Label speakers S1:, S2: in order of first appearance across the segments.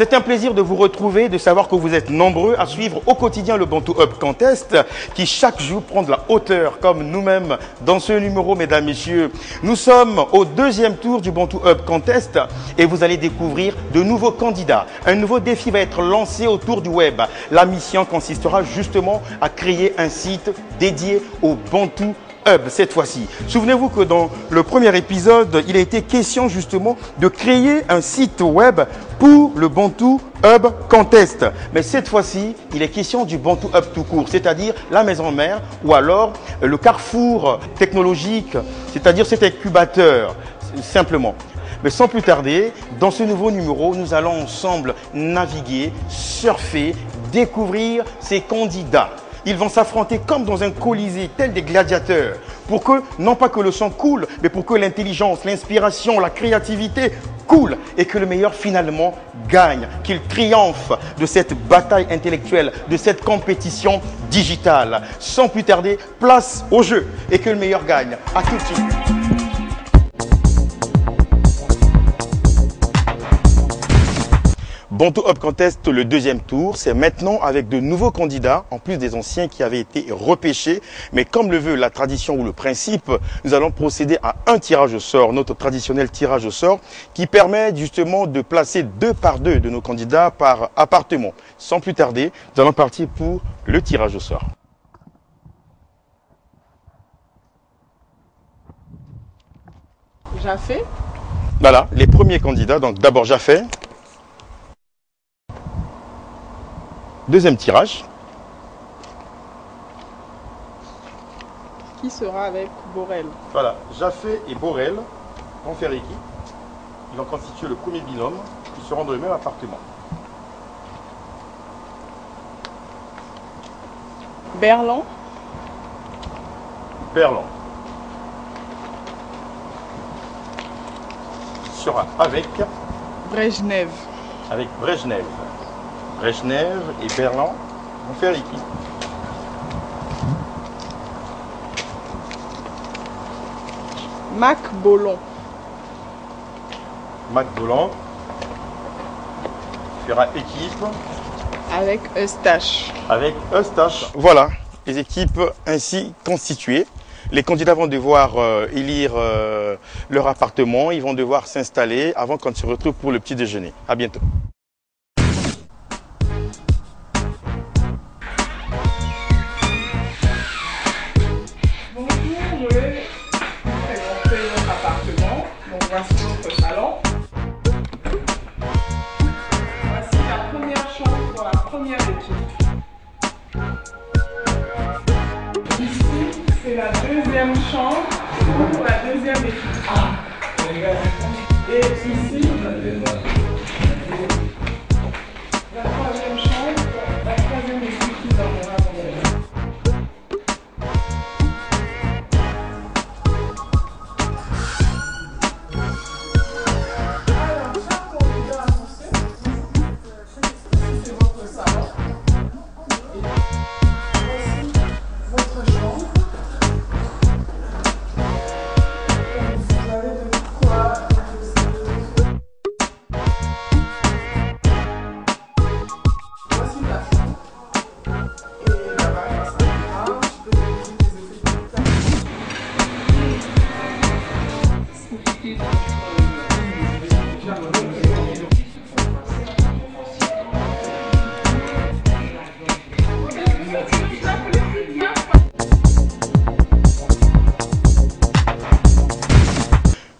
S1: C'est un plaisir de vous retrouver, de savoir que vous êtes nombreux à suivre au quotidien le Bantu Hub Contest qui chaque jour prend de la hauteur comme nous-mêmes dans ce numéro, mesdames, messieurs. Nous sommes au deuxième tour du Bantu Hub Contest et vous allez découvrir de nouveaux candidats. Un nouveau défi va être lancé autour du web. La mission consistera justement à créer un site dédié au Bantu Hub cette fois-ci. Souvenez-vous que dans le premier épisode, il a été question justement de créer un site web pour le Bantu Hub Contest. Mais cette fois-ci, il est question du Bantu Hub tout court, c'est-à-dire la maison mère ou alors le carrefour technologique, c'est-à-dire cet incubateur, simplement. Mais sans plus tarder, dans ce nouveau numéro, nous allons ensemble naviguer, surfer, découvrir ces candidats. Ils vont s'affronter comme dans un colisée, tels des gladiateurs, pour que, non pas que le sang coule, mais pour que l'intelligence, l'inspiration, la créativité coulent et que le meilleur finalement gagne, qu'il triomphe de cette bataille intellectuelle, de cette compétition digitale. Sans plus tarder, place au jeu et que le meilleur gagne. À tout de suite. Bantu Hub Contest, le deuxième tour, c'est maintenant avec de nouveaux candidats, en plus des anciens qui avaient été repêchés. Mais comme le veut la tradition ou le principe, nous allons procéder à un tirage au sort, notre traditionnel tirage au sort, qui permet justement de placer 2 par 2 de nos candidats par appartement. Sans plus tarder, nous allons partir pour le tirage au sort.
S2: Jafé.
S1: Voilà, les premiers candidats. Donc d'abord Jafé. Deuxième tirage.
S2: Qui sera avec Borel?
S1: Voilà, Jafé et Borel vont faire équipe. Ils vont constituer le premier binôme qui seront dans le même appartement.
S2: Berlan.
S1: Berlan sera avec
S2: Brejnev.
S1: Avec Brejnev. Brejnev et Berlan vont faire équipe.
S2: Mac Bolon.
S1: Mac Bolon fera équipe
S2: avec Eustache.
S1: Avec Eustache. Voilà, les équipes ainsi constituées. Les candidats vont devoir élire leur appartement, ils vont devoir s'installer avant qu'on se retrouve pour le petit déjeuner. À bientôt.
S2: Voici notre salon. Voici la première chambre pour la première équipe. Ici, c'est la deuxième chambre pour la deuxième équipe. Et ici, la troisième chambre pour la troisième équipe qui dormira dans la maison.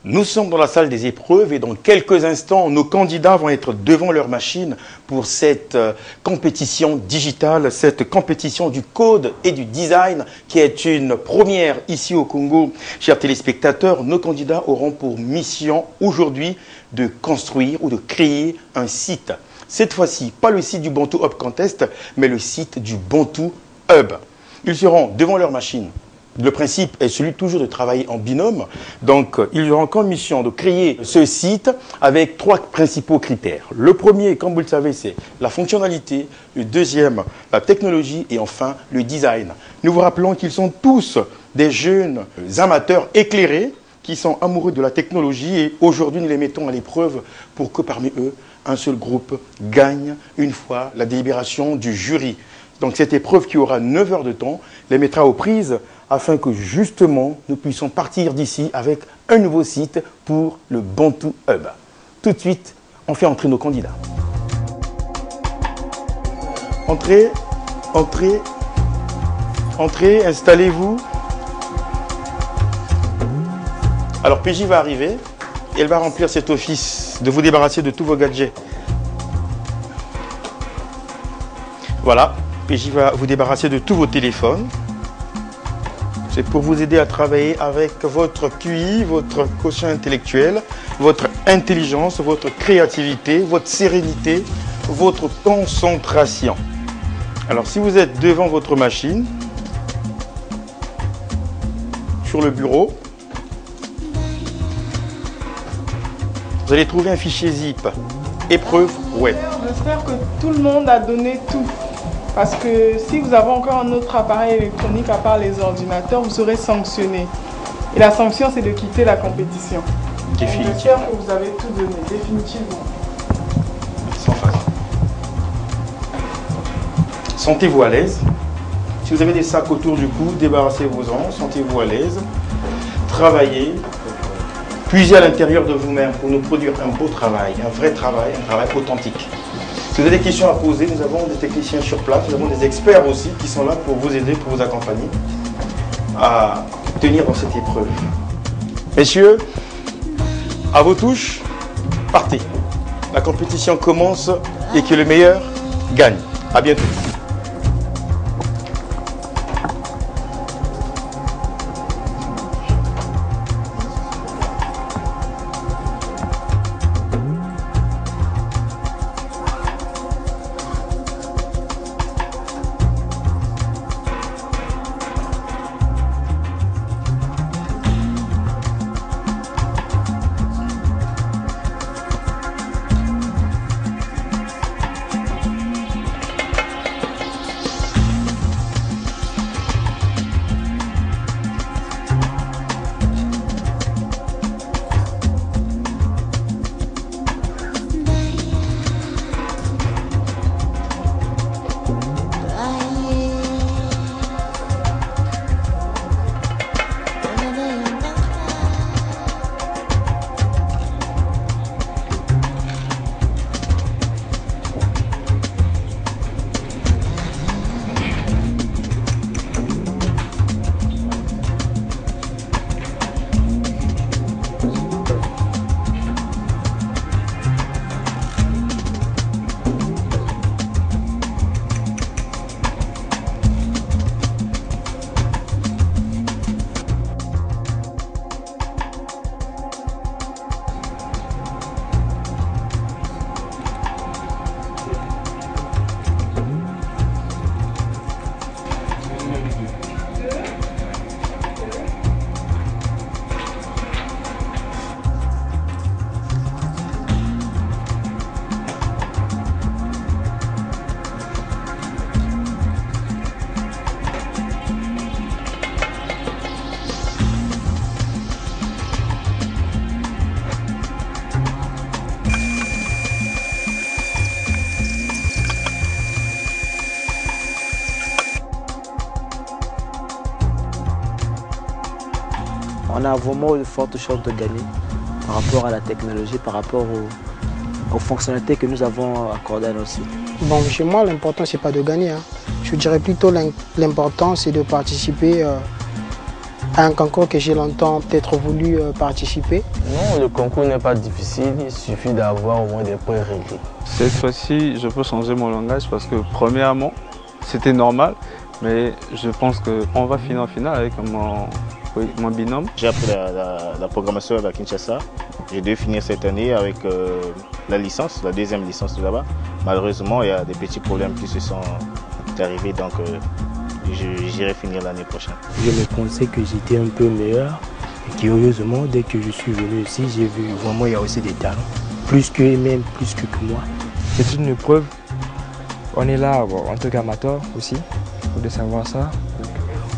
S1: Nous sommes dans la salle des épreuves et dans quelques instants, nos candidats vont être devant leur machine pour cette compétition digitale, cette compétition du code et du design qui est une première ici au Congo. Chers téléspectateurs, nos candidats auront pour mission aujourd'hui de construire ou de créer un site. Cette fois-ci, pas le site du Bantu Hub Contest, mais le site du Bantu Hub. Ils seront devant leur machine. Le principe est celui toujours de travailler en binôme. Donc, ils auront comme mission de créer ce site avec 3 principaux critères. Le premier, comme vous le savez, c'est la fonctionnalité. Le deuxième, la technologie. Et enfin, le design. Nous vous rappelons qu'ils sont tous des jeunes amateurs éclairés qui sont amoureux de la technologie. Et aujourd'hui, nous les mettons à l'épreuve pour que parmi eux, un seul groupe gagne une fois la délibération du jury. Donc cette épreuve qui aura 9 heures de temps les mettra aux prises afin que justement nous puissions partir d'ici avec un nouveau site pour le Bantou Hub. Tout de suite, on fait entrer nos candidats. Entrez, entrez, entrez, installez-vous. Alors PJ va arriver et elle va remplir cet office de vous débarrasser de tous vos gadgets. Voilà, PJ va vous débarrasser de tous vos téléphones. C'est pour vous aider à travailler avec votre QI, votre quotient intellectuel, votre intelligence, votre créativité, votre sérénité, votre concentration. Alors si vous êtes devant votre machine, sur le bureau, vous allez trouver un fichier zip, épreuve web.
S2: J'espère que tout le monde a donné tout. Parce que si vous avez encore un autre appareil électronique à part les ordinateurs, vous serez sanctionné. Et la sanction, c'est de quitter la compétition.
S1: Définitivement.
S2: J'espère que vous avez tout donné, définitivement.
S1: Sans façon. Sentez-vous à l'aise. Si vous avez des sacs autour du cou, débarrassez-vous-en. Sentez-vous à l'aise. Travaillez. Puisez à l'intérieur de vous-même pour nous produire un beau travail, un vrai travail, un travail authentique. Si vous avez des questions à poser, nous avons des techniciens sur place, nous avons des experts aussi qui sont là pour vous aider, pour vous accompagner à tenir dans cette épreuve. Messieurs, à vos touches, partez. La compétition commence et que le meilleur gagne. À bientôt.
S3: On a vraiment de fortes chances de gagner par rapport à la technologie, par rapport aux fonctionnalités que nous avons accordées à nos sites.
S4: Bon, chez moi, l'important, c'est pas de gagner. Je dirais plutôt l'important, c'est de participer à un concours que j'ai longtemps peut-être voulu participer.
S5: Non, le concours n'est pas difficile, il suffit d'avoir au moins des points réglés.
S6: Cette fois-ci, je peux changer mon langage parce que premièrement, c'était normal, mais je pense qu'on va finir en finale avec mon binôme.
S7: J'ai appris la programmation à Kinshasa. J'ai dû finir cette année avec la licence, la deuxième licence de là-bas. Malheureusement, il y a des petits problèmes qui se sont arrivés, donc j'irai finir l'année prochaine.
S8: Je me pensais que j'étais un peu meilleur et curieusement, dès que je suis venu ici, j'ai vu vraiment il y a aussi des talents, plus que moi.
S9: C'est une épreuve, on est là en tant qu'amateur aussi, pour de savoir ça.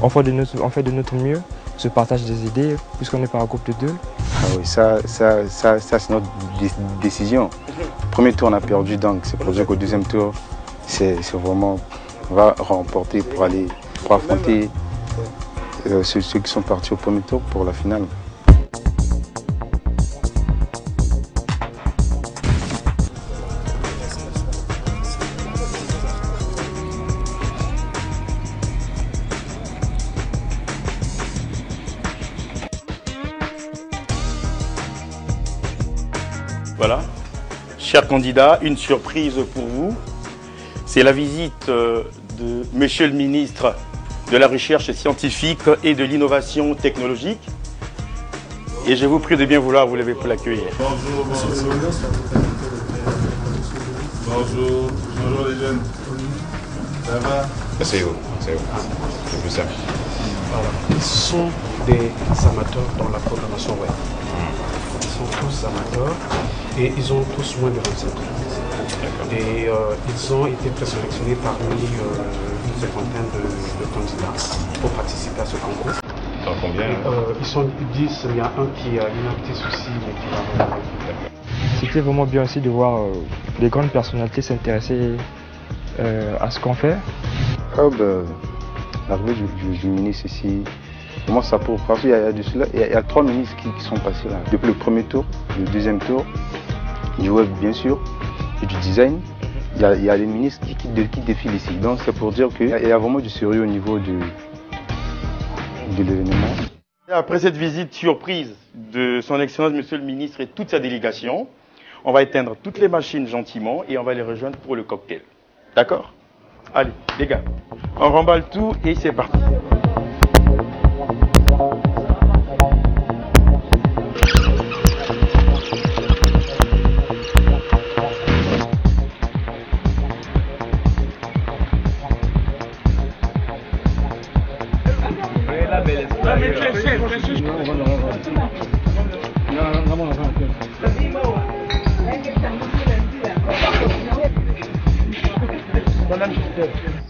S9: On fait de notre mieux, on se partage des idées, puisqu'on n'est pas un groupe de deux.
S10: Ah oui, ça c'est notre décision. premier tour, on a perdu, donc c'est pour dire qu'au deuxième tour, c'est vraiment, on va remporter pour affronter ceux qui sont partis au premier tour pour la finale.
S1: Voilà, chers candidats, une surprise pour vous. C'est la visite de Monsieur le ministre de la Recherche scientifique et de l'innovation technologique. Et je vous prie de bien vouloir vous lever pour l'accueillir.
S11: Bonjour, bonjour. Bonjour, bonjour les jeunes. Ça va?
S12: C'est où? C'est plus simple.
S13: Voilà. Ils sont des amateurs dans la programmation web. Ils sont tous amateurs et ils ont tous moins de 25 ans. Et ils ont été présélectionnés parmi une cinquantaine de candidats pour participer à ce concours.
S12: Dans combien?
S13: Ils sont 10, il y a un qui a eu un petit souci mais qui va revenir.
S9: C'était vraiment bien aussi de voir les grandes personnalités s'intéresser à ce qu'on fait.
S10: L'arrivée du ministre ici, comment ça pour parce qu'il y a 3 ministres qui sont passés là. Depuis le premier tour, le deuxième tour, du web bien sûr, et du design. Il y a les ministres qui défilent ici. Donc c'est pour dire qu'il y a vraiment du sérieux au niveau de l'événement.
S1: Après cette visite surprise de son Excellence Monsieur le Ministre et toute sa délégation, on va éteindre toutes les machines gentiment et on va les rejoindre pour le cocktail. D'accord? Allez, les gars, on remballe tout et c'est parti.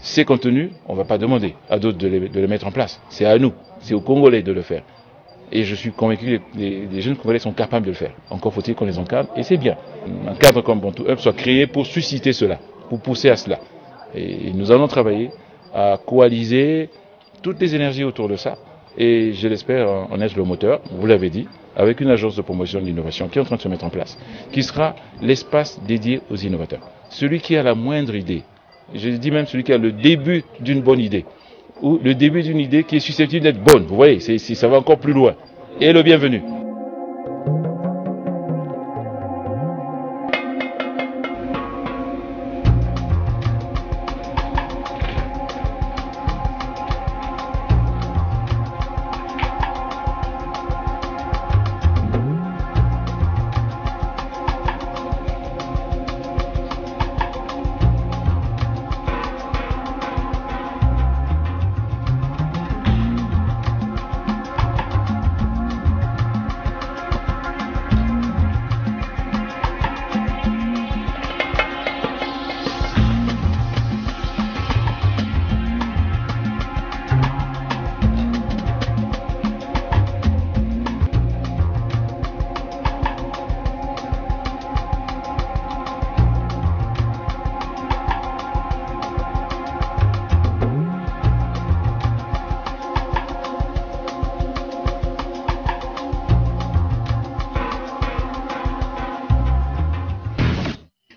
S12: Ces contenus, on ne va pas demander à d'autres de les mettre en place. C'est à nous, c'est aux Congolais de le faire. Et je suis convaincu que les jeunes Congolais sont capables de le faire. Encore faut-il qu'on les encadre, et c'est bien. Un cadre comme Bantu Hub soit créé pour susciter cela, pour pousser à cela. Et nous allons travailler à coaliser toutes les énergies autour de ça. Et je l'espère en être le moteur, vous l'avez dit, avec une agence de promotion de l'innovation qui est en train de se mettre en place, qui sera l'espace dédié aux innovateurs. Celui qui a la moindre idée, je dis même celui qui a le début d'une bonne idée, ou le début d'une idée qui est susceptible d'être bonne, vous voyez, ça va encore plus loin, et le bienvenu.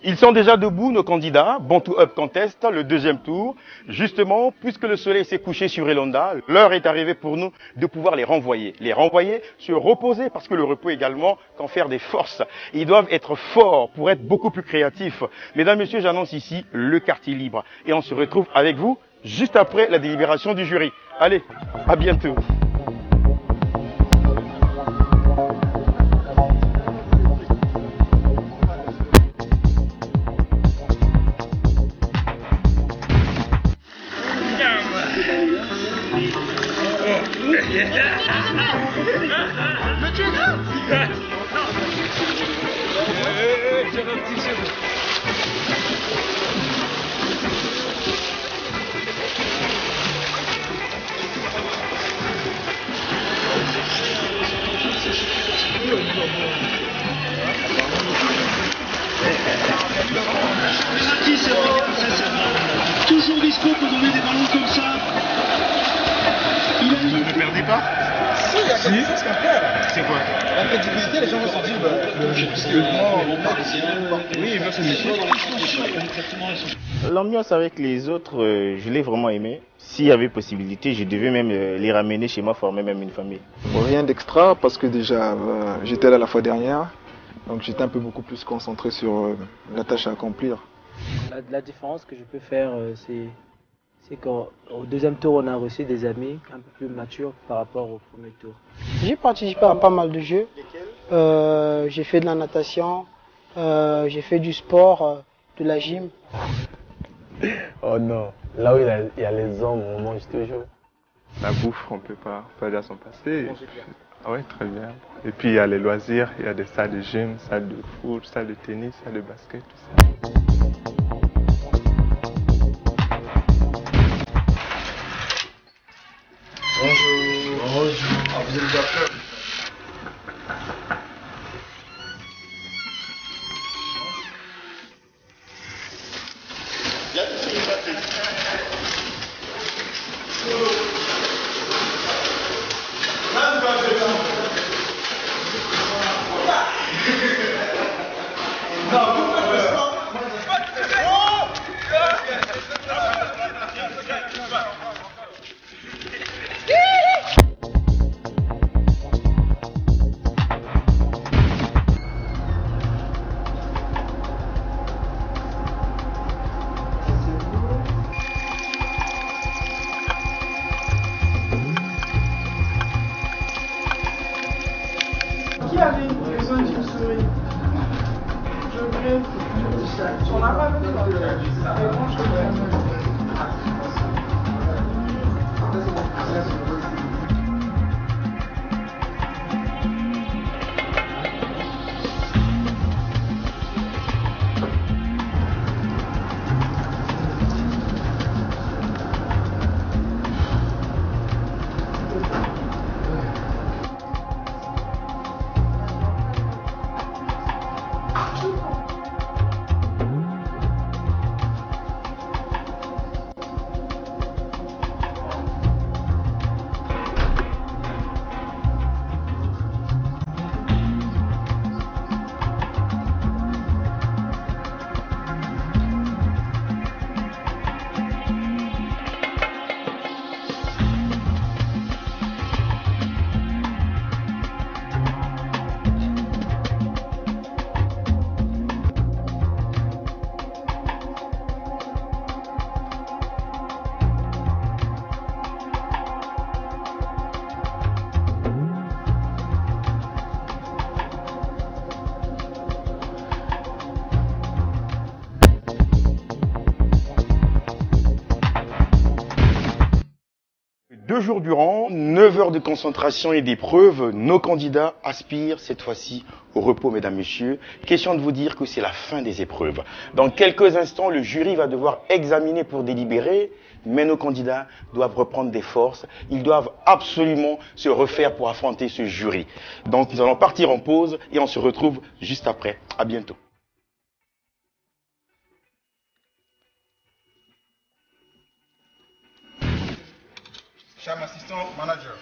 S1: Ils sont déjà debout, nos candidats, Bantu Hub Contest, le deuxième tour. Justement, puisque le soleil s'est couché sur Elonda, l'heure est arrivée pour nous de pouvoir les renvoyer. Les renvoyer, se reposer, parce que le repos également confère des forces. Ils doivent être forts pour être beaucoup plus créatifs. Mesdames, Messieurs, j'annonce ici le quartier libre. Et on se retrouve avec vous juste après la délibération du jury. Allez, à bientôt.
S11: Yeah.
S14: Verratti, c'est toujours dispo pour donner des ballons comme ça.
S1: Vous ne perdez pas?
S15: Si, il y a quelque chose qu'on perd.
S1: C'est quoi?
S15: La crédibilité, les gens vont se dire, oui, il veut se méfier.
S7: L'ambiance avec les autres, je l'ai vraiment aimé. S'il y avait possibilité, je devais même les ramener chez moi, former même une famille.
S16: Rien d'extra parce que déjà j'étais là la fois dernière, donc j'étais un peu beaucoup plus concentré sur la tâche à accomplir.
S3: La différence que je peux faire, c'est qu'au deuxième tour, on a reçu des amis un peu plus matures par rapport au premier tour.
S4: J'ai participé à pas mal de jeux. J'ai fait de la natation, j'ai fait du sport, de la gym.
S5: Oh non, là où il y a les hommes, on mange toujours.
S6: La bouffe, on ne peut pas dire son passé. Ah ouais, très bien. Et puis il y a les loisirs, il y a des salles de gym, salles de foot, salles de tennis, salles de basket, tout ça.
S15: Bonjour. Bonjour. Ah, vous êtes déjà prêts?
S2: Qui avait besoin d'une souris? Je regrette. On n'a pas besoin. Mais bon, je regrette.
S1: Deux jours durant, 9 heures de concentration et d'épreuve, nos candidats aspirent cette fois-ci au repos, mesdames, messieurs. Question de vous dire que c'est la fin des épreuves. Dans quelques instants, le jury va devoir examiner pour délibérer, mais nos candidats doivent reprendre des forces. Ils doivent absolument se refaire pour affronter ce jury. Donc nous allons partir en pause et on se retrouve juste après. À bientôt.
S15: Cham assistant manager.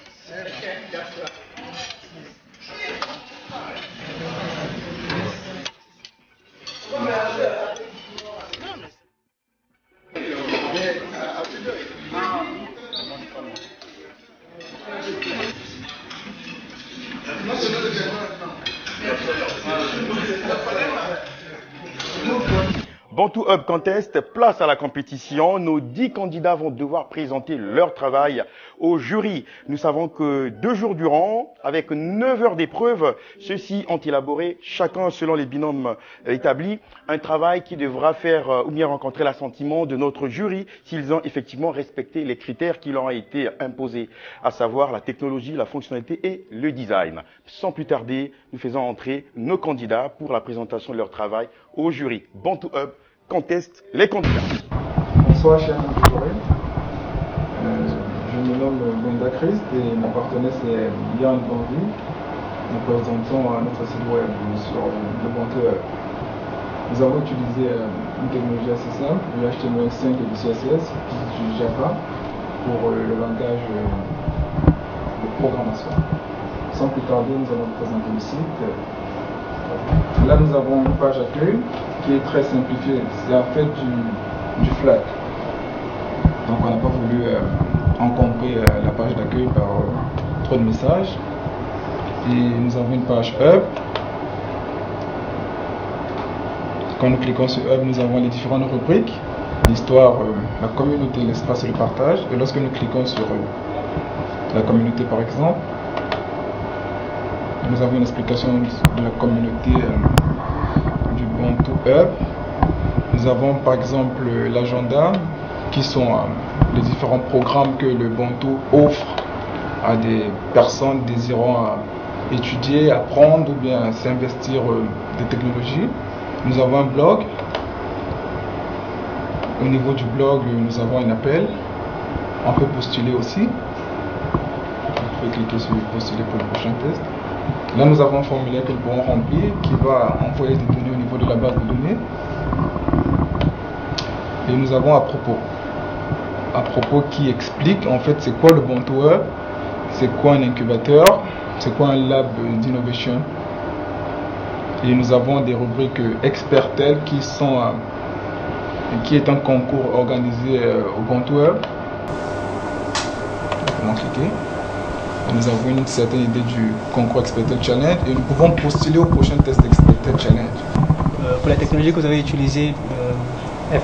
S1: Bantu Hub Contest, place à la compétition. Nos 10 candidats vont devoir présenter leur travail au jury. Nous savons que 2 jours durant, avec 9 heures d'épreuve, ceux-ci ont élaboré, chacun selon les binômes établis, un travail qui devra faire ou bien rencontrer l'assentiment de notre jury s'ils ont effectivement respecté les critères qui leur ont été imposés, à savoir la technologie, la fonctionnalité et le design. Sans plus tarder, nous faisons entrer nos candidats pour la présentation de leur travail au jury. Bantu Hub Contest, les candidats.
S16: Bonsoir, chers amis. Je me nomme Gwenda Christ et mon partenaire c'est Yann Bandu. Nous présentons notre site web sur le Bantu Hub. Nous avons utilisé une technologie assez simple, le HTML5 et du CSS, du Java, pour le langage de programmation. Sans plus tarder, nous allons vous présenter le site. Là, nous avons une page accueil qui est très simplifiée. C'est en fait du flat. Donc, on n'a pas voulu encombrer la page d'accueil par trop de messages. Et nous avons une page Hub. Quand nous cliquons sur Hub, nous avons les différentes rubriques. L'histoire, la communauté, l'espace et le partage. Et lorsque nous cliquons sur la communauté par exemple, nous avons une explication de la communauté du Ubuntu Hub. Nous avons par exemple l'agenda, qui sont les différents programmes que le Ubuntu offre à des personnes désirant étudier, apprendre ou bien s'investir des technologies. Nous avons un blog. Au niveau du blog, nous avons un appel. On peut postuler aussi. Vous pouvez cliquer sur postuler pour le prochain test. Là, nous avons un formulaire que nous pourrons remplir qui va envoyer des données au niveau de la base de données. Et nous avons à propos qui explique en fait c'est quoi le Ubuntu Hub, c'est quoi un incubateur, c'est quoi un lab d'innovation. Et nous avons des rubriques Expertel qui est un concours organisé au Ubuntu Hub. Comment cliquer. Nous avons une certaine idée du concours Expertel Challenge et nous pouvons postuler au prochain test Expertel Challenge.
S17: Pour la technologie que vous avez utilisée,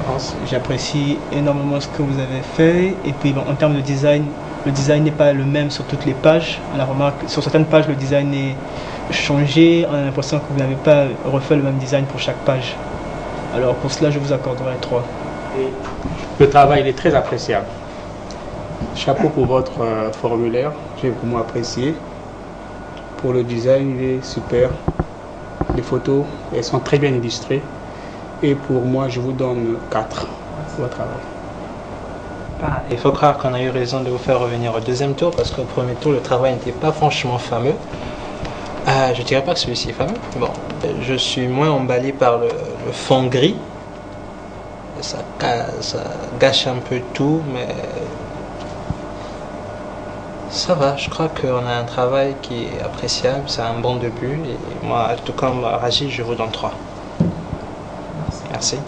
S17: France, j'apprécie énormément ce que vous avez fait. Et puis bon, en termes de design, le design n'est pas le même sur toutes les pages. On a remarqué sur certaines pages le design est changé. On a l'impression que vous n'avez pas refait le même design pour chaque page. Alors pour cela, je vous accorderai 3.
S13: Et le travail il est très appréciable. Chapeau pour votre formulaire, j'ai vraiment apprécié. Pour le design, il est super. Les photos, elles sont très bien illustrées. Et pour moi, je vous donne 4 pour votre travail.
S18: Il faut croire qu'on a eu raison de vous faire revenir au deuxième tour parce qu'au premier tour, le travail n'était pas franchement fameux. Je ne dirais pas que celui-ci est fameux. Bon, je suis moins emballé par le fond gris. Ça gâche un peu tout, mais ça va. Je crois qu'on a un travail qui est appréciable. C'est un bon début. Et moi, tout comme Raji, je vous donne 3. Merci.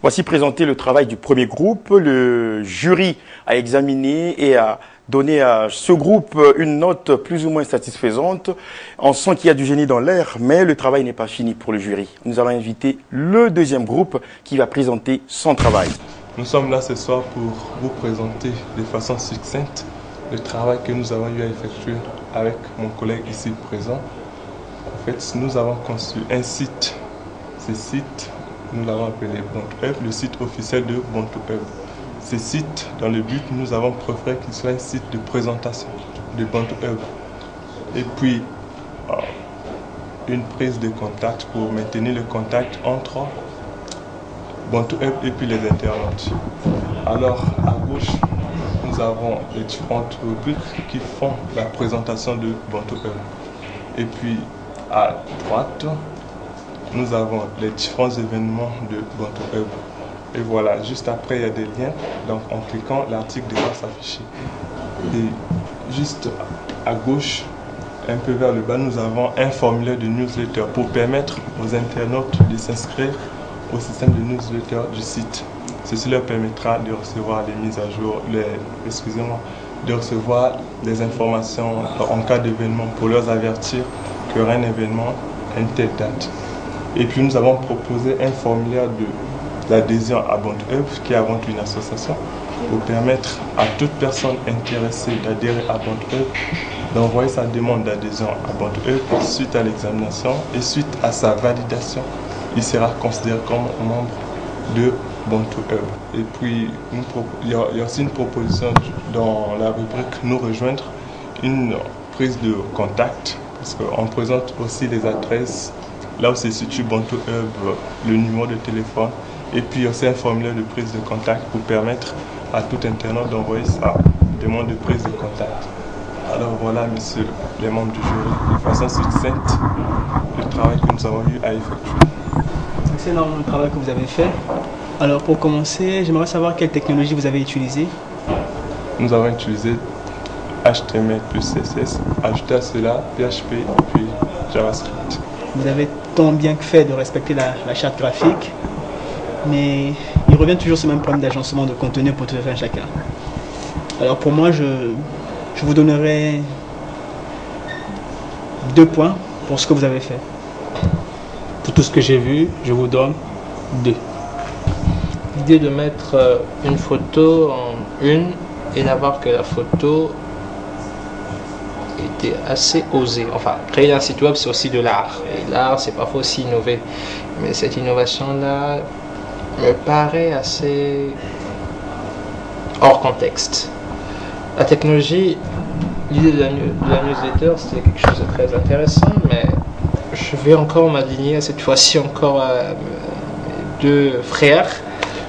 S1: Voici présenté le travail du premier groupe. Le jury a examiné et a donné à ce groupe une note plus ou moins satisfaisante. On sent qu'il y a du génie dans l'air, mais le travail n'est pas fini pour le jury. Nous allons inviter le deuxième groupe qui va présenter son travail.
S11: Nous sommes là ce soir pour vous présenter de façon succincte le travail que nous avons eu à effectuer avec mon collègue ici présent. En fait, nous avons conçu un site. Ce site, nous l'avons appelé Ubuntu Hub, le site officiel de Ubuntu Hub. Ce site, dans le but, nous avons préféré qu'il soit un site de présentation de Ubuntu Hub. Et puis, une prise de contact pour maintenir le contact entre Ubuntu Hub et puis les internautes. Alors, à gauche, nous avons les différentes rubriques qui font la présentation de Ubuntu Hub. Et puis, à droite, nous avons les différents événements de Ubuntu Hub. Et voilà, juste après, il y a des liens. Donc, en cliquant, l'article devra s'afficher. Et juste à gauche, un peu vers le bas, nous avons un formulaire de newsletter pour permettre aux internautes de s'inscrire au système de newsletter du site. Ceci leur permettra de recevoir les mises à jour, de recevoir des informations en cas d'événement pour leur avertir qu'il y aura un événement à une telle date. Et puis nous avons proposé un formulaire d'adhésion à Ubuntu Hub, qui est avant tout une association, pour permettre à toute personne intéressée d'adhérer à Ubuntu Hub d'envoyer sa demande d'adhésion à Ubuntu Hub suite à l'examination et suite à sa validation. Il sera considéré comme membre de Ubuntu Hub. Et puis, il y a aussi une proposition dans la rubrique Nous rejoindre, une prise de contact, parce qu'on présente aussi les adresses, là où se situe Ubuntu Hub, le numéro de téléphone, et puis aussi un formulaire de prise de contact pour permettre à tout internaute d'envoyer sa demande de prise de contact. Alors voilà, messieurs les membres du jury, de façon succincte, le travail que nous avons eu à effectuer.
S17: j'apprécie énormément le travail que vous avez fait. Alors pour commencer, j'aimerais savoir quelle technologie vous avez utilisée.
S11: Nous avons utilisé HTML plus CSS, ajouté à cela PHP et puis JavaScript.
S17: Vous avez tant bien que fait de respecter la charte graphique, mais il revient toujours ce même problème d'agencement de contenu pour tout à fait chacun. Alors pour moi, je vous donnerai 2 points pour ce que vous avez fait.
S13: Pour tout ce que j'ai vu, je vous donne 2.
S18: L'idée de mettre une photo en une et d'avoir que la photo était assez osée. Enfin, créer un site web, c'est aussi de l'art. Et l'art, c'est parfois aussi innover. Mais cette innovation-là me paraît assez hors contexte. La technologie, l'idée de la newsletter, c'était quelque chose de très intéressant, mais je vais encore m'aligner cette fois-ci encore à mes 2 frères.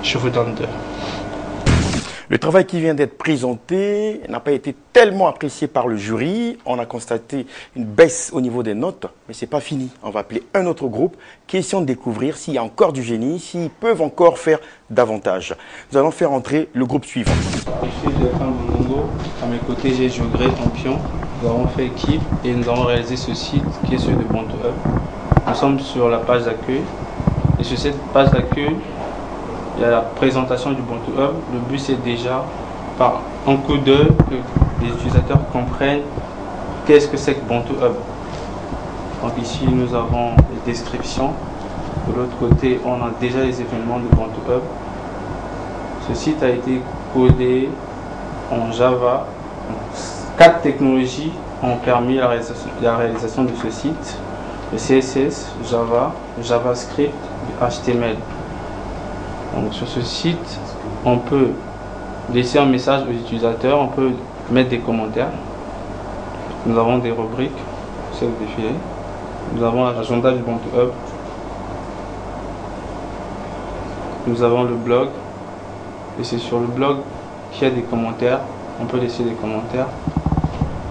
S18: Je vous donne 2.
S1: Le travail qui vient d'être présenté n'a pas été tellement apprécié par le jury. On a constaté une baisse au niveau des notes, mais ce n'est pas fini. On va appeler un autre groupe. Question de découvrir s'il y a encore du génie, s'ils peuvent encore faire davantage. Nous allons faire entrer le groupe suivant.
S6: Je suis Stéphane Bonongo. À mes côtés, j'ai Jogré Campion. Nous avons fait équipe et nous avons réalisé ce site qui est celui de Bantu Hub. Nous sommes sur la page d'accueil. Et sur cette page d'accueil, il y a la présentation du Bantu Hub. Le but, c'est déjà, par un coup d'œil, que les utilisateurs comprennent qu'est-ce que c'est que Bantu Hub. Donc ici, nous avons les descriptions. De l'autre côté, on a déjà les événements de Bantu Hub. Ce site a été codé en Java. 4 technologies ont permis la réalisation de ce site. Le CSS, Java, JavaScript et HTML. Donc sur ce site, on peut laisser un message aux utilisateurs, on peut mettre des commentaires. Nous avons des rubriques, c'est le défilé. Nous avons l'agenda du Bantu Hub. Nous avons le blog. Et c'est sur le blog qu'il y a des commentaires. On peut laisser des commentaires.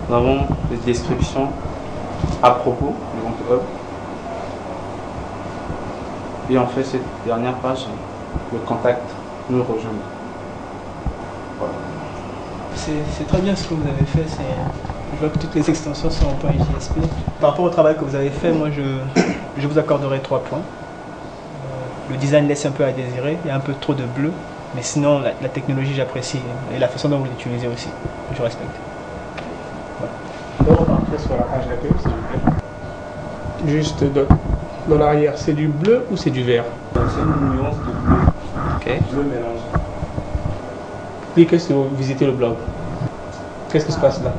S6: Nous avons des descriptions à propos du Bantu Hub. Et on fait cette dernière page, le contact, nous rejoindre. Voilà.
S17: C'est très bien ce que vous avez fait. Je vois que toutes les extensions sont en point JSP. Par rapport au travail que vous avez fait, moi je vous accorderai 3 points. Le design laisse un peu à désirer, il y a un peu trop de bleu. Mais sinon, la technologie, j'apprécie. Et la façon dont vous l'utilisez aussi, je respecte.
S13: Voilà. On va rentrer sur la page d'accueil, s'il vous plaît. Juste dans l'arrière, c'est du bleu ou c'est du vert?
S6: C'est une nuance de bleu.
S18: Ok.
S6: Bleu mélange.
S13: Cliquez si vous visitez le blog. Qu'est-ce qui se passe là?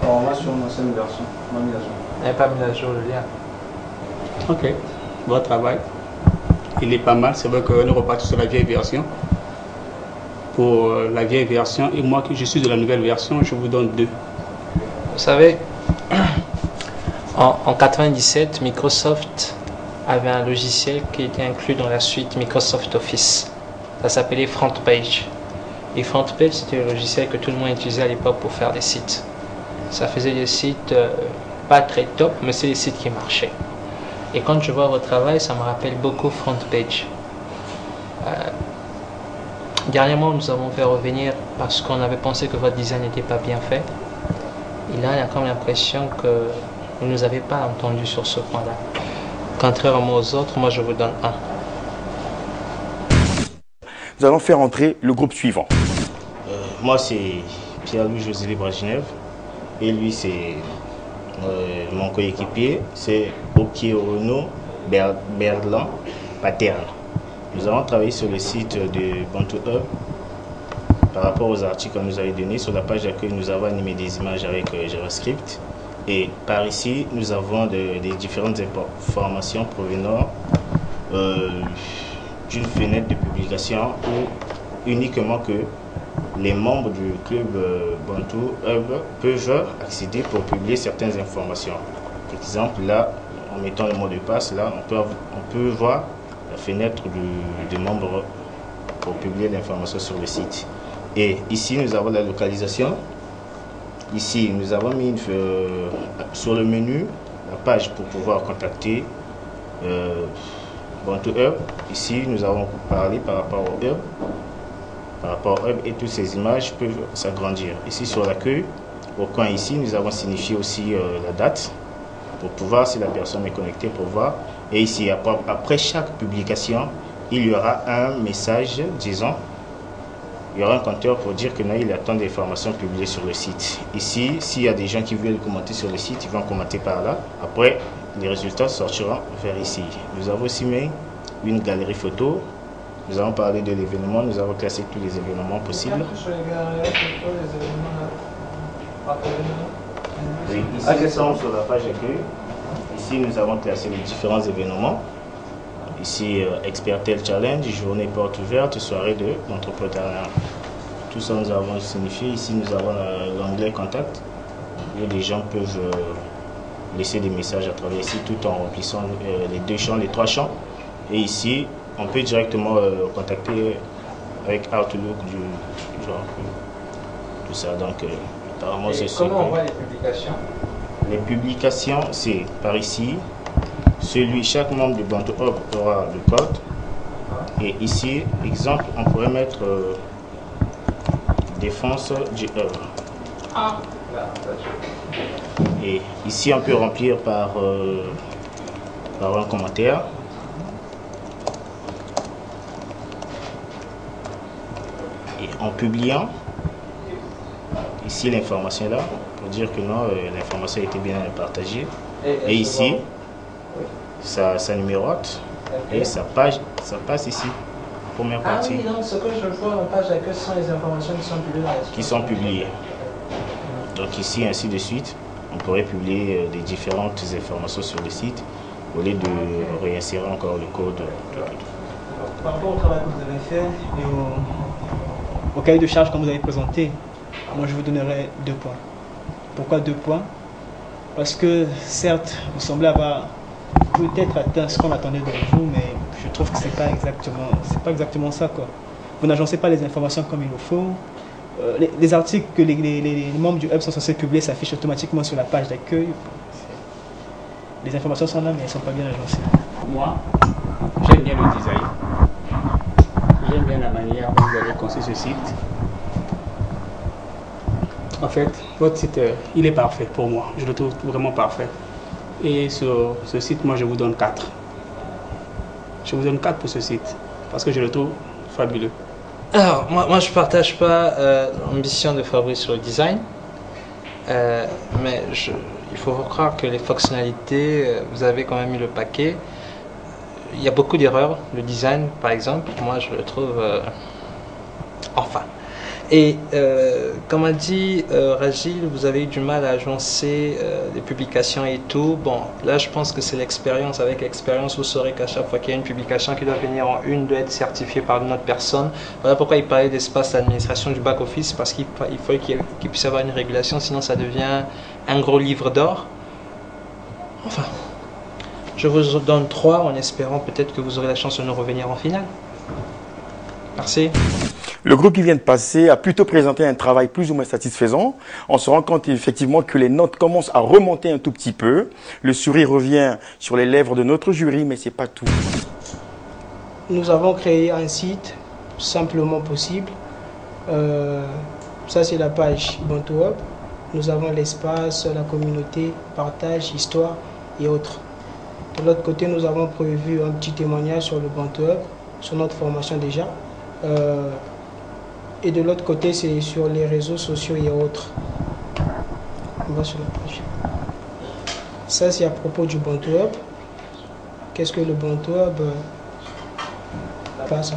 S6: Alors, on va sur une ancienne version. On a mis à jour.
S18: Il n'y a pas mis à jour le lien.
S13: Ok. Bon travail. Il est pas mal. C'est vrai qu'on est reparti sur la vieille version. Pour la vieille version, et moi qui je suis de la nouvelle version, je vous donne 2.
S18: Vous savez, en 97, Microsoft avait un logiciel qui était inclus dans la suite Microsoft Office. Ça s'appelait FrontPage. Et FrontPage, c'était le logiciel que tout le monde utilisait à l'époque pour faire des sites. Ça faisait des sites pas très top, mais c'est des sites qui marchaient. Et quand je vois votre travail, ça me rappelle beaucoup FrontPage. Dernièrement, nous avons fait revenir parce qu'on avait pensé que votre design n'était pas bien fait. Et là, il y a comme l'impression que vous ne nous avez pas entendu sur ce point-là. Contrairement aux autres, moi je vous donne 1.
S1: Nous allons faire entrer le groupe suivant.
S7: Moi, c'est Pierre-Louis José Braginève. Et lui, c'est mon coéquipier, c'est Okieono Berlan Paterne. Nous avons travaillé sur le site de Bantu Hub par rapport aux articles qu'on nous avait donnés. Sur la page d'accueil, nous avons animé des images avec JavaScript. Et par ici, nous avons des différentes informations provenant d'une fenêtre de publication où uniquement que les membres du club Bantu Hub peuvent accéder pour publier certaines informations. Par exemple, là, en mettant le mot de passe, là, on peut voir la fenêtre des membres pour publier l'information sur le site. Et ici, nous avons la localisation. Ici, nous avons mis sur le menu la page pour pouvoir contacter Bantu Hub, ici nous avons parlé par rapport au Hub. Par rapport au Hub et toutes ces images peuvent s'agrandir. Ici sur l'accueil, au coin ici, nous avons signifié aussi la date pour pouvoir, si la personne est connectée, pour voir. Et ici, après chaque publication, il y aura un message, disons, il y aura un compteur pour dire que non, il y a tant d'informations publiées sur le site. Ici, s'il y a des gens qui veulent commenter sur le site, ils vont commenter par là. Après, les résultats sortiront vers ici. Nous avons aussi mis une galerie photo. Nous avons parlé de l'événement, nous avons classé tous les événements possibles. Oui, ici, nous sommes sur la page accueil. Ici, nous avons classé les différents événements. Ici, Expertel Challenge, journée porte ouverte, soirée de l'entrepreneuriat. Tout ça, nous avons signifié. Ici, nous avons l'onglet contact, où les gens peuvent laisser des messages à travers ici, tout en remplissant les deux champs, les trois champs. Et ici, on peut directement contacter avec Outlook du genre. Tout ça, donc apparemment c'est ça.
S18: Comment on voit les publications?
S7: Les publications, c'est par ici. Chaque membre du Bantu Hub aura le code. Et ici, exemple, on pourrait mettre défense du Hub.
S18: Ah.
S7: Et ici, on peut remplir par un commentaire. Et en publiant, ici l'information est là, pour dire que non, l'information a été bien partagée. Et ici, ça numérote et ça passe ici, première partie.
S18: Ah oui, donc ce que je vois en page d'accueil, ce sont les informations
S7: qui sont publiées. Donc ici, ainsi de suite, on pourrait publier des différentes informations sur le site au lieu de réinsérer encore le code.
S17: Par rapport au travail que vous avez fait et au cahier de charge que vous avez présenté, moi je vous donnerai 2 points. Pourquoi 2 points? Parce que certes, vous semblez avoir peut-être atteint ce qu'on attendait de vous, mais je trouve que c'est pas exactement ça, quoi. Vous n'agencez pas les informations comme il le faut. Les articles que les membres du Hub sont censés publier s'affichent automatiquement sur la page d'accueil. Les informations sont là, mais elles ne sont pas bien agencées.
S19: Moi, j'aime bien le design. J'aime bien la manière dont vous avez conçu ce site. En fait, votre site, il est parfait pour moi. Je le trouve vraiment parfait. Et sur ce site, moi, je vous donne 4. Je vous donne 4 pour ce site, parce que je le trouve fabuleux.
S18: Alors, moi je ne partage pas l'ambition de Fabrice sur le design, mais il faut croire que les fonctionnalités, vous avez quand même mis le paquet. Il y a beaucoup d'erreurs. Le design, par exemple, moi je le trouve enfin. Et comme a dit Ragil, vous avez eu du mal à agencer les publications et tout. Bon, là je pense que c'est l'expérience. Avec l'expérience, vous saurez qu'à chaque fois qu'il y a une publication qui doit venir en une, doit être certifiée par une autre personne. Voilà pourquoi il parlait d'espace d'administration du back-office, parce qu'il faut qu'il puisse y avoir une régulation, sinon ça devient un gros livre d'or. Enfin, je vous donne 3 en espérant peut-être que vous aurez la chance de nous revenir en finale. Merci.
S1: Le groupe qui vient de passer a plutôt présenté un travail plus ou moins satisfaisant. On se rend compte effectivement que les notes commencent à remonter un tout petit peu. Le sourire revient sur les lèvres de notre jury, mais c'est pas tout.
S4: Nous avons créé un site simplement possible. Ça, c'est la page Bantu Hub. Nous avons l'espace, la communauté, partage, histoire et autres. De l'autre côté, nous avons prévu un petit témoignage sur le Bantu Hub, sur notre formation déjà. Et de l'autre côté, c'est sur les réseaux sociaux et autres. On va sur la page. Ça, c'est à propos du Bantu Hub. Qu'est-ce que le Bantu Hub passe?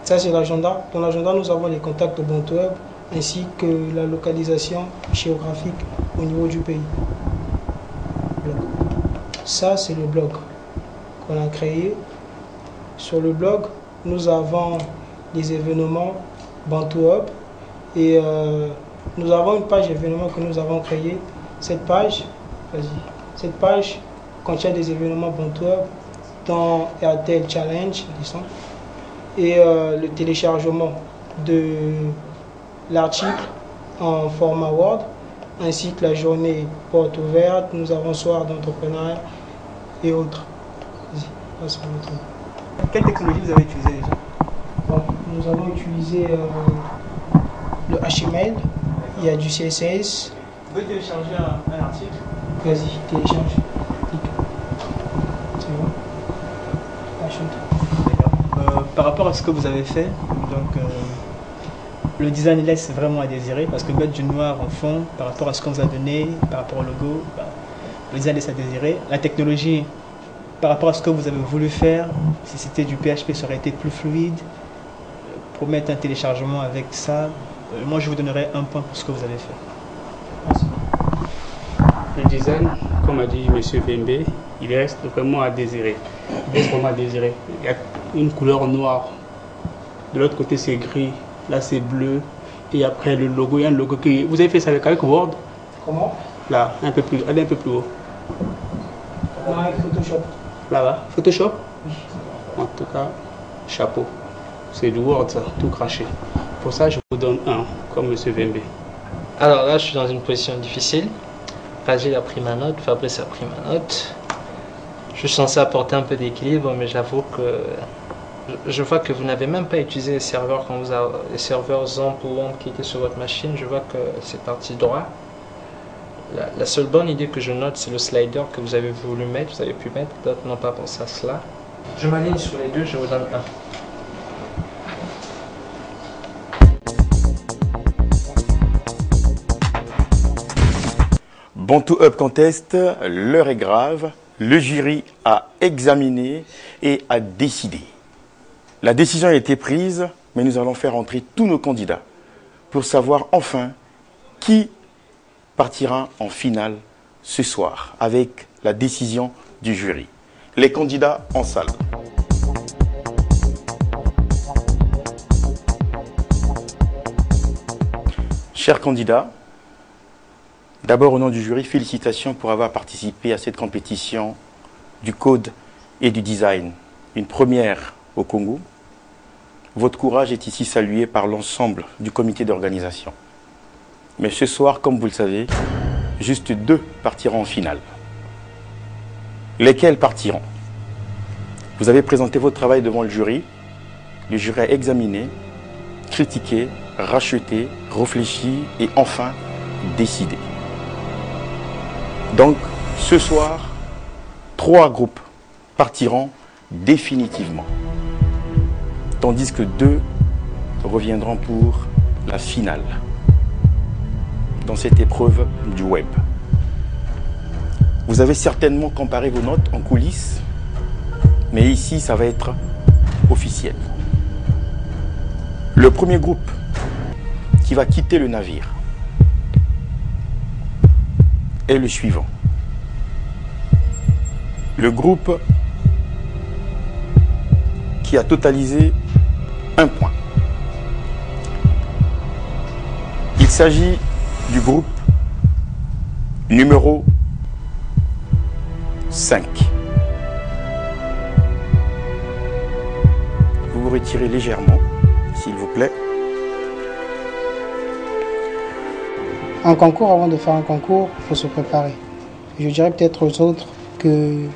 S4: Ça, c'est l'agenda. Dans l'agenda, nous avons les contacts au Bantu Hub ainsi que la localisation géographique au niveau du pays. Ça, c'est le blog qu'on a créé. Sur le blog, nous avons des événements Bantu Hub et nous avons une page événements que nous avons créée. Cette page contient des événements Bantu Hub dans Expertel Challenge et le téléchargement de l'article en format Word ainsi que la journée porte ouverte. Nous avons soir d'entrepreneuriat et autres. Vas-y, passe sur le truc.
S17: Quelle technologie vous avez utilisée déjà?
S4: Bon, nous avons utilisé le HTML, il y a du CSS.
S17: Vous pouvez télécharger un article?
S4: Vas-y, télécharge. C'est bon.
S17: D'accord. Par rapport à ce que vous avez fait, donc le design laisse vraiment à désirer parce que mettre du noir en fond par rapport à ce qu'on vous a donné, par rapport au logo, le design laisse à désirer. La technologie, par rapport à ce que vous avez voulu faire, si c'était du PHP, ça aurait été plus fluide. Pour mettre un téléchargement avec ça, moi je vous donnerais un point pour ce que vous avez fait.
S4: Merci.
S19: Le design, comme a dit M. Bembe, il reste vraiment à désirer. Il reste vraiment à désirer. Il y a une couleur noire. De l'autre côté, c'est gris. Là, c'est bleu. Et après, le logo, il y a un logo qui... Vous avez fait ça avec Word?
S4: Comment?
S19: Là, un peu plus, allez un peu plus haut.
S4: Avec Photoshop.
S19: Là-bas, Photoshop? En tout cas, chapeau. C'est du Word, ça, tout craché. Pour ça, je vous donne un, comme M. Bembe.
S18: Alors là, je suis dans une position difficile. Ragil a pris ma note, Fabrice a pris ma note. Je suis censé apporter un peu d'équilibre, mais j'avoue que je vois que vous n'avez même pas utilisé les serveurs quand vous avez les serveurs ZAMP ou WAMP qui étaient sur votre machine. Je vois que c'est parti droit. La seule bonne idée que je note, c'est le slider que vous avez voulu mettre. Vous avez pu mettre, d'autres n'ont pas pensé à cela. Je m'aligne sur les deux, je vous donne un.
S1: Bantu Hub Contest, l'heure est grave, le jury a examiné et a décidé. La décision a été prise, mais nous allons faire entrer tous nos candidats pour savoir enfin qui partira en finale ce soir avec la décision du jury. Les candidats en salle. Chers candidats, d'abord, au nom du jury, félicitations pour avoir participé à cette compétition du code et du design. Une première au Congo. Votre courage est ici salué par l'ensemble du comité d'organisation. Mais ce soir, comme vous le savez, juste 2 partiront en finale. Lesquels partiront? Vous avez présenté votre travail devant le jury. Le jury a examiné, critiqué, racheté, réfléchi et enfin décidé. Donc, ce soir, 3 groupes partiront définitivement, tandis que 2 reviendront pour la finale dans cette épreuve du web. Vous avez certainement comparé vos notes en coulisses, mais ici, ça va être officiel. Le premier groupe qui va quitter le navire est le suivant. Le groupe qui a totalisé 1 point. Il s'agit du groupe numéro 5. Vous vous retirez légèrement, s'il vous plaît.
S4: Un concours, avant de faire un concours, il faut se préparer. Je dirais peut-être aux autres que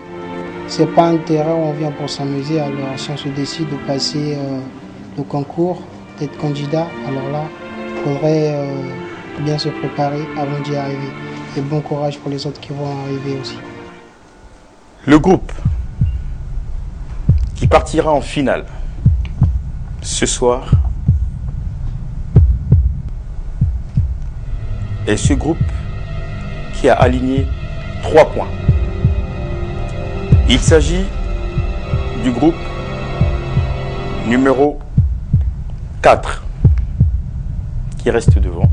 S4: c'est pas un terrain où on vient pour s'amuser. Alors si on se décide de passer le concours, d'être candidat, alors là, il faudrait bien se préparer avant d'y arriver. Et bon courage pour les autres qui vont arriver aussi.
S1: Le groupe qui partira en finale ce soir est ce groupe qui a aligné 3 points. Il s'agit du groupe numéro 4 qui reste devant.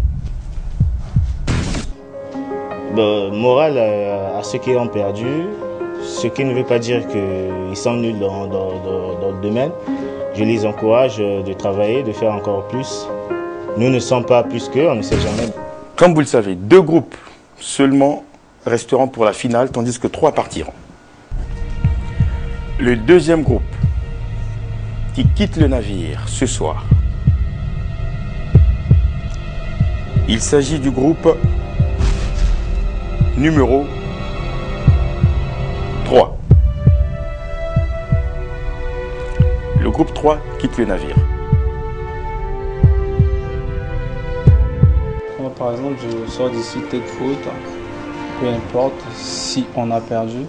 S7: Morale à ceux qui ont perdu, ce qui ne veut pas dire qu'ils sont nuls dans le domaine. Je les encourage de travailler, de faire encore plus. Nous ne sommes pas plus qu'eux, on ne sait jamais.
S1: Comme vous le savez, 2 groupes seulement resteront pour la finale, tandis que 3 partiront. Le deuxième groupe qui quitte le navire ce soir, il s'agit du groupe numéro 3. groupe 3 quitte le navire.
S6: Moi, par exemple, je sors d'ici tête haute, peu importe si on a perdu.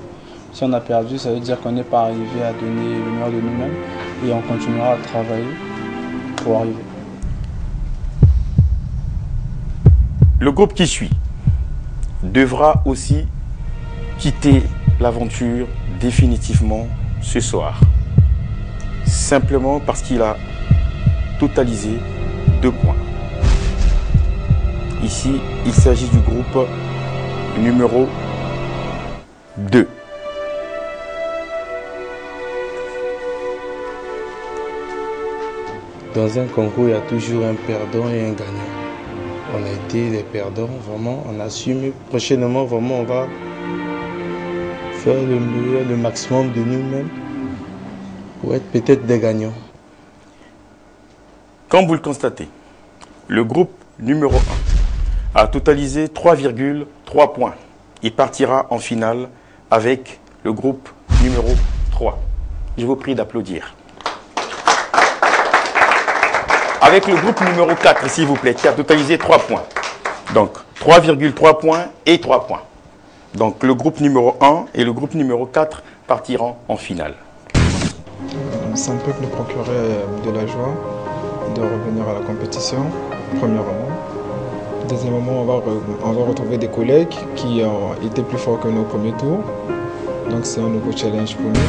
S6: Si on a perdu, ça veut dire qu'on n'est pas arrivé à donner le meilleur de nous-mêmes et on continuera à travailler pour arriver.
S1: Le groupe qui suit devra aussi quitter l'aventure définitivement ce soir. Simplement parce qu'il a totalisé 2 points. Ici, il s'agit du groupe numéro 2.
S5: Dans un concours, il y a toujours un perdant et un gagnant. On a été des perdants, vraiment, on assume. Prochainement, vraiment, on va faire le meilleur, le maximum de nous-mêmes pour être peut-être des gagnants.
S1: Comme vous le constatez, le groupe numéro 1 a totalisé 3,3 points. Il partira en finale avec le groupe numéro 3. Je vous prie d'applaudir. Avec le groupe numéro 4, s'il vous plaît, qui a totalisé 3 points. Donc, 3,3 points et 3 points. Donc, le groupe numéro 1 et le groupe numéro 4 partiront en finale.
S16: Ça ne peut que nous procurer de la joie de revenir à la compétition, premièrement. Deuxièmement, on va retrouver des collègues qui ont été plus forts que nous au premier tour. Donc, c'est un nouveau challenge pour nous.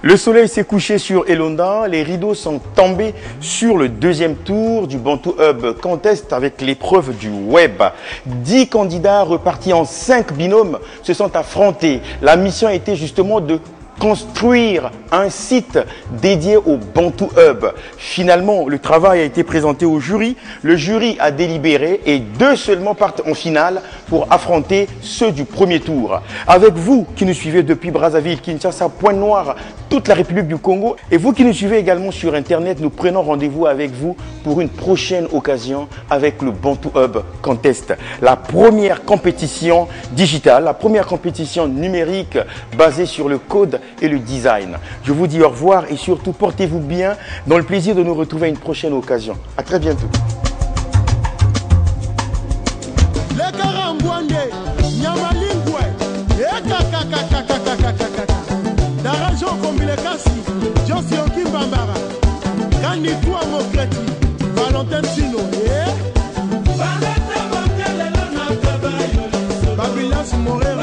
S1: Le soleil s'est couché sur Elonda, les rideaux sont tombés sur le deuxième tour du Bantu Hub Contest avec l'épreuve du web. 10 candidats repartis en 5 binômes se sont affrontés. La mission était justement de construire un site dédié au Bantu Hub. Finalement, le travail a été présenté au jury. Le jury a délibéré et 2 seulement partent en finale pour affronter ceux du premier tour. Avec vous qui nous suivez depuis Brazzaville, Kinshasa, Pointe-Noire, toute la République du Congo, et vous qui nous suivez également sur Internet, nous prenons rendez-vous avec vous pour une prochaine occasion avec le Bantu Hub Contest. La première compétition digitale, la première compétition numérique basée sur le code et le design. Je vous dis au revoir et surtout portez-vous bien dans le plaisir de nous retrouver à une prochaine occasion. À très bientôt.
S20: Babilas Morel